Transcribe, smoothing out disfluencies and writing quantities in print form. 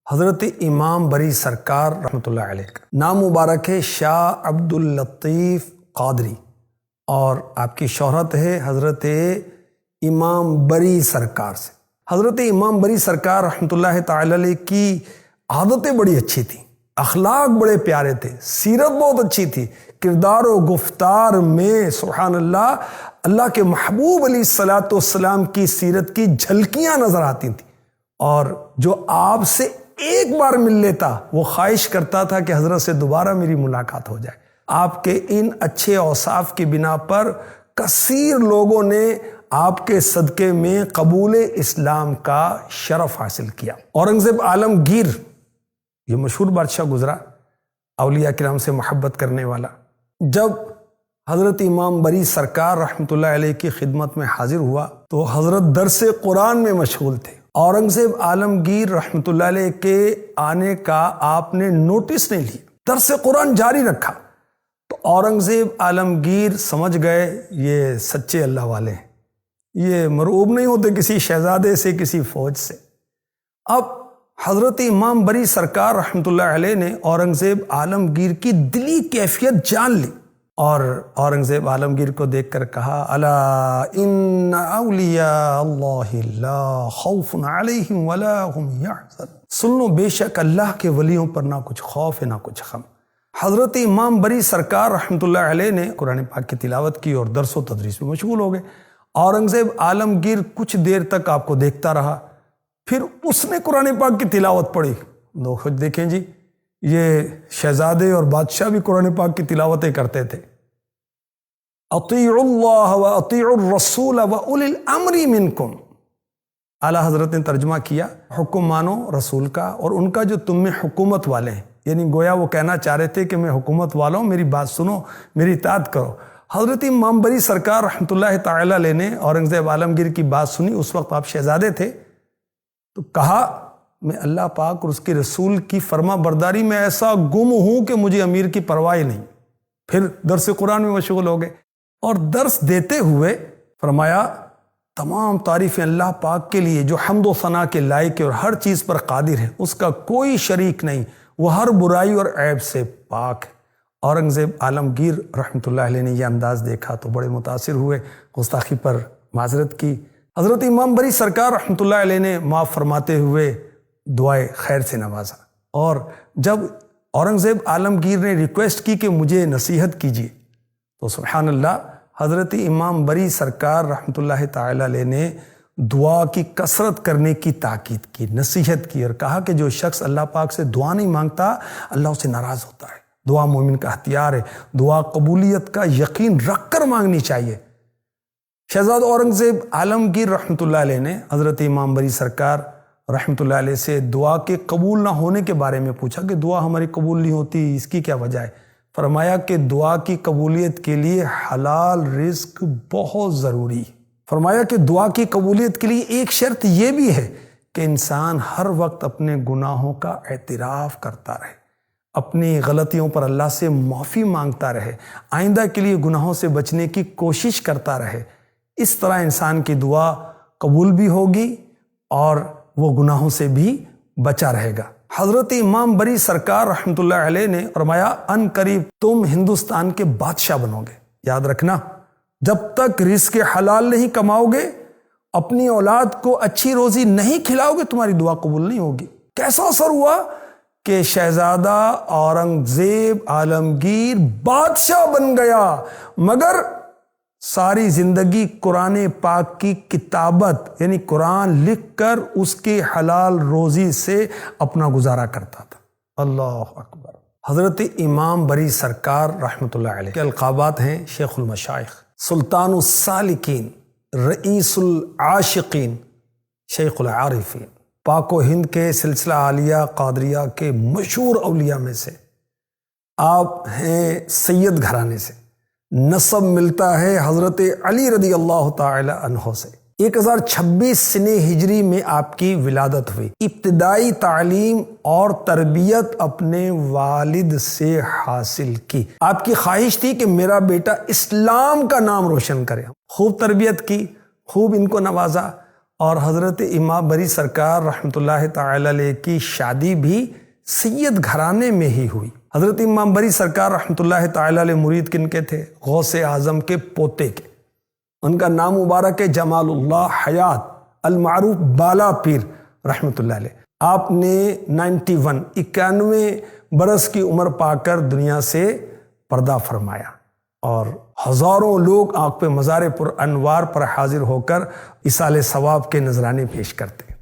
حضرت امام بری سرکار رحمۃ اللہ علیہ کا نام مبارک ہے شاہ عبد اللطیف قادری، اور آپ کی شہرت ہے حضرت امام بری سرکار سے۔ حضرت امام بری سرکار رحمۃ اللہ تعالی علیہ کی عادتیں بڑی اچھی تھیں، اخلاق بڑے پیارے تھے، سیرت بہت اچھی تھی، کردار و گفتار میں سبحان اللہ اللہ کے محبوب علیہ الصلاۃ والسلام کی سیرت کی جھلکیاں نظر آتی تھیں، اور جو آپ سے ایک بار مل لیتا وہ خواہش کرتا تھا کہ حضرت سے دوبارہ میری ملاقات ہو جائے۔ آپ کے ان اچھے اوصاف کی بنا پر کثیر لوگوں نے آپ کے صدقے میں قبول اسلام کا شرف حاصل کیا۔ اورنگزیب عالمگیر، یہ مشہور بادشاہ گزرا، اولیاء کرام سے محبت کرنے والا، جب حضرت امام بری سرکار رحمۃ اللہ علیہ کی خدمت میں حاضر ہوا تو حضرت درس قرآن میں مشغول تھے۔ اورنگزیب عالمگیر رحمۃ اللہ علیہ کے آنے کا آپ نے نوٹس نہیں لیا، درس قرآن جاری رکھا، تو اورنگزیب عالمگیر سمجھ گئے یہ سچے اللہ والے ہیں، یہ مرعوب نہیں ہوتے کسی شہزادے سے، کسی فوج سے۔ اب حضرت امام بری سرکار رحمۃ اللہ علیہ نے اورنگزیب عالمگیر کی دلی کیفیت جان لی، اور اورنگزیب عالمگیر کو دیکھ کر کہا الا ان اولیاء اللہ لا خوف علیہم ولا هم يحزنون، سن لو بے شک اللہ کے ولیوں پر نہ کچھ خوف ہے نہ کچھ غم۔ حضرت امام بری سرکار رحمۃ اللہ علیہ نے قرآن پاک کی تلاوت کی اور درس و تدریس میں مشغول ہو گئے۔ اورنگزیب عالمگیر کچھ دیر تک آپ کو دیکھتا رہا، پھر اس نے قرآن پاک کی تلاوت پڑھی۔ لوگ خود دیکھیں جی، یہ شہزادے اور بادشاہ بھی قرآن پاک کی تلاوتیں کرتے تھے۔ اطیعوا اللہ و اطیعوا الرسول و اولی الامر منکم، اعلیٰ حضرت نے ترجمہ کیا حکم مانو رسول کا اور ان کا جو تم میں حکومت والے ہیں، یعنی گویا وہ کہنا چاہ رہے تھے کہ میں حکومت والا ہوں، میری بات سنو، میری اطاعت کرو۔ حضرت امام بری سرکار رحمۃ اللہ تعالی علیہ نے اورنگزیب عالمگیر کی بات سنی، اس وقت آپ شہزادے تھے، تو کہا میں اللہ پاک اور اس کے رسول کی فرما برداری میں ایسا گم ہوں کہ مجھے امیر کی پرواہ نہیں۔ پھر درس قرآن میں مشغول ہو گئے، اور درس دیتے ہوئے فرمایا تمام تعریفیں اللہ پاک کے لیے جو حمد و ثنا کے لائق ہے اور ہر چیز پر قادر ہے، اس کا کوئی شریک نہیں، وہ ہر برائی اور عیب سے پاک ہے۔ اورنگزیب عالمگیر رحمۃ اللہ علیہ نے یہ انداز دیکھا تو بڑے متاثر ہوئے، گستاخی پر معذرت کی۔ حضرت امام بری سرکار رحمۃ اللہ علیہ نے معاف فرماتے ہوئے دعائے خیر سے نوازا، اور جب اورنگزیب عالمگیر نے ریکویسٹ کی کہ مجھے نصیحت کیجیے، تو سبحان اللہ حضرت امام بری سرکار رحمۃ اللہ تعالی علیہ نے دعا کی کثرت کرنے کی تاکید کی، نصیحت کی، اور کہا کہ جو شخص اللہ پاک سے دعا نہیں مانگتا اللہ اسے ناراض ہوتا ہے۔ دعا مومن کا ہتھیار ہے، دعا قبولیت کا یقین رکھ کر مانگنی چاہیے۔ شہزاد اورنگزیب عالمگیر رحمۃ اللہ علیہ نے حضرت امام بری سرکار رحمۃ اللہ علیہ سے دعا کے قبول نہ ہونے کے بارے میں پوچھا کہ دعا ہماری قبول نہیں ہوتی، اس کی کیا وجہ ہے؟ فرمایا کہ دعا کی قبولیت کے لیے حلال رزق بہت ضروری ہے۔ فرمایا کہ دعا کی قبولیت کے لیے ایک شرط یہ بھی ہے کہ انسان ہر وقت اپنے گناہوں کا اعتراف کرتا رہے، اپنی غلطیوں پر اللہ سے معافی مانگتا رہے، آئندہ کے لیے گناہوں سے بچنے کی کوشش کرتا رہے۔ اس طرح انسان کی دعا قبول بھی ہوگی اور وہ گناہوں سے بھی بچا رہے گا۔ حضرت امام بری سرکار رحمۃ اللہ علیہ نے فرمایا ان قریب تم ہندوستان کے بادشاہ بنو گے، یاد رکھنا جب تک رزق حلال نہیں کماؤ گے، اپنی اولاد کو اچھی روزی نہیں کھلاؤ گے، تمہاری دعا قبول نہیں ہوگی۔ کیسا اثر ہوا کہ شہزادہ اورنگزیب عالمگیر بادشاہ بن گیا، مگر ساری زندگی قرآن پاک کی کتابت یعنی قرآن لکھ کر اس کے حلال روزی سے اپنا گزارا کرتا تھا۔ اللہ اکبر۔ حضرت امام بری سرکار رحمۃ اللہ علیہ کے القابات ہیں شیخ المشائخ، سلطان السالکین، رئیس العاشقین، شیخ العارفین، پاک و ہند کے سلسلہ عالیہ قادریہ کے مشہور اولیاء میں سے آپ ہیں، سید گھرانے سے نسب ملتا ہے حضرت علی رضی اللہ تعالی عنہ سے۔ 1026 سنہ ہجری میں آپ کی ولادت ہوئی۔ ابتدائی تعلیم اور تربیت اپنے والد سے حاصل کی۔ آپ کی خواہش تھی کہ میرا بیٹا اسلام کا نام روشن کرے۔ خوب تربیت کی، خوب ان کو نوازا، اور حضرت امام بری سرکار رحمۃ اللہ تعالی علیہ کی شادی بھی سید گھرانے میں ہی ہوئی۔ حضرت امام بری سرکار رحمۃ اللہ تعالی علیہ مرید کن کے تھے؟ غوث اعظم کے پوتے کے۔ ان کا نام مبارک ہے جمال اللہ حیات المعروف بالا پیر رحمۃ اللہ علیہ۔ آپ نے 91 برس کی عمر پا کر دنیا سے پردہ فرمایا، اور ہزاروں لوگ آپ پہ مزار پر انوار پر حاضر ہو کر ایصال ثواب کے نذرانے پیش کرتے ہیں۔